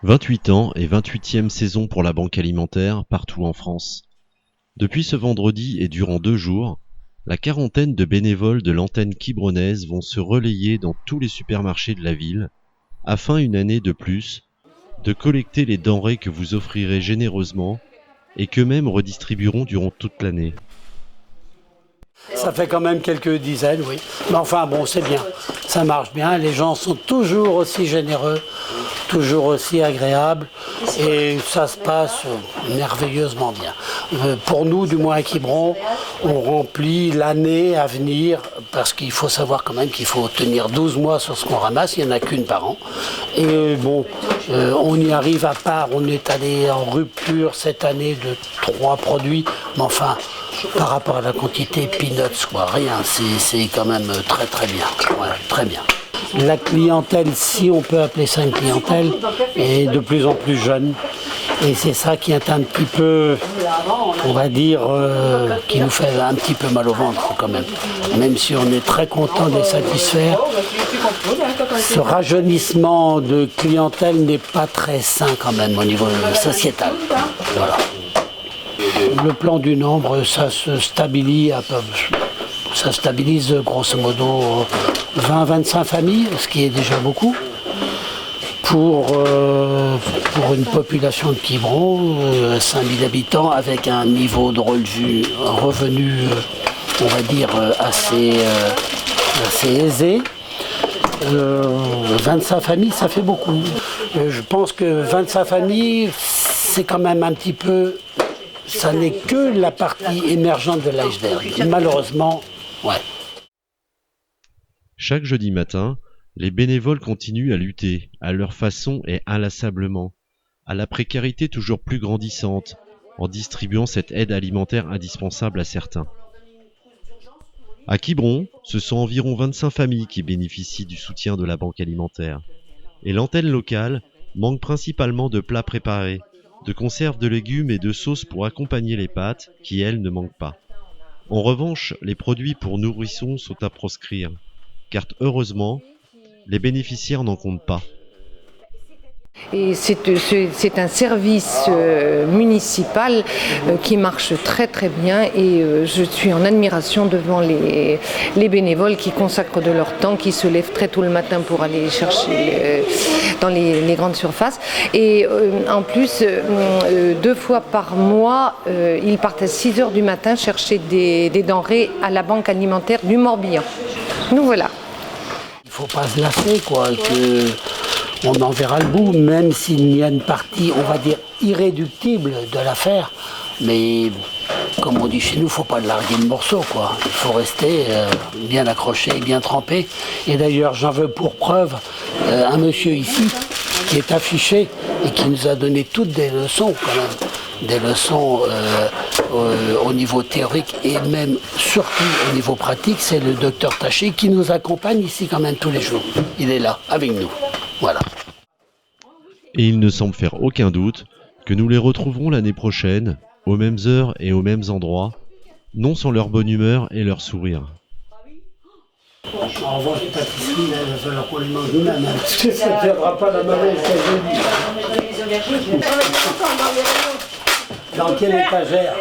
28 ans et 28e saison pour la Banque Alimentaire partout en France. Depuis ce vendredi et durant 2 jours, la quarantaine de bénévoles de l'antenne quiberonnaise vont se relayer dans tous les supermarchés de la ville, afin une année de plus, de collecter les denrées que vous offrirez généreusement et qu'eux-mêmes redistribueront durant toute l'année. Ça fait quand même quelques dizaines, oui. Mais enfin, bon, c'est bien. Ça marche bien. Les gens sont toujours aussi généreux, toujours aussi agréables. Et ça se passe merveilleusement bien. Pour nous, du moins à Quiberon, on remplit l'année à venir. Parce qu'il faut savoir quand même qu'il faut tenir 12 mois sur ce qu'on ramasse. Il n'y en a qu'une par an. Et bon, on y arrive à part. On est allé en rupture cette année de 3 produits. Mais enfin, par rapport à la quantité peanuts, quoi, rien, c'est quand même très très bien, ouais, très bien. La clientèle, si on peut appeler ça une clientèle, est de plus en plus jeune. Et c'est ça qui est un petit peu, on va dire, qui nous fait un petit peu mal au ventre quand même. Même si on est très content de les satisfaire, ce rajeunissement de clientèle n'est pas très sain quand même au niveau sociétal. Voilà. Le plan du nombre, ça se stabilise grosso modo 20-25 familles, ce qui est déjà beaucoup. Pour une population de Quiberon, 5000 habitants, avec un niveau de revenu, on va dire, assez aisé. 25 familles, ça fait beaucoup. Je pense que 25 familles, c'est quand même un petit peu... Ça n'est que la partie émergente de l'iceberg. Malheureusement, ouais. Chaque jeudi matin, les bénévoles continuent à lutter, à leur façon et inlassablement, à la précarité toujours plus grandissante, en distribuant cette aide alimentaire indispensable à certains. À Quiberon, ce sont environ 25 familles qui bénéficient du soutien de la Banque Alimentaire. Et l'antenne locale manque principalement de plats préparés, de conserves de légumes et de sauces pour accompagner les pâtes, qui elles ne manquent pas. En revanche, les produits pour nourrissons sont à proscrire, car heureusement, les bénéficiaires n'en comptent pas. Et c'est un service municipal qui marche très très bien et je suis en admiration devant les bénévoles qui consacrent de leur temps, qui se lèvent très tôt le matin pour aller chercher dans les grandes surfaces. Et en plus, 2 fois par mois, ils partent à 6h du matin chercher des denrées à la Banque Alimentaire du Morbihan. Nous voilà. Il ne faut pas se lasser, quoi. On en verra le bout, même s'il y a une partie, on va dire, irréductible de l'affaire. Mais comme on dit chez nous, il ne faut pas larguer le morceau, quoi. Il faut rester bien accroché, bien trempé. Et d'ailleurs, j'en veux pour preuve un monsieur ici qui est affiché et qui nous a donné toutes des leçons, quand même. Des leçons au niveau théorique et même surtout au niveau pratique. C'est le docteur Taché qui nous accompagne ici quand même tous les jours. Il est là, avec nous. Voilà. Et il ne semble faire aucun doute que nous les retrouverons l'année prochaine, aux mêmes heures et aux mêmes endroits, non sans leur bonne humeur et leur sourire. En revanche, les pâtisseries, il va falloir qu'on les mange nous-mêmes, parce que ça ne tiendra pas la mamelle, ça je dis. Dans quelle étagère?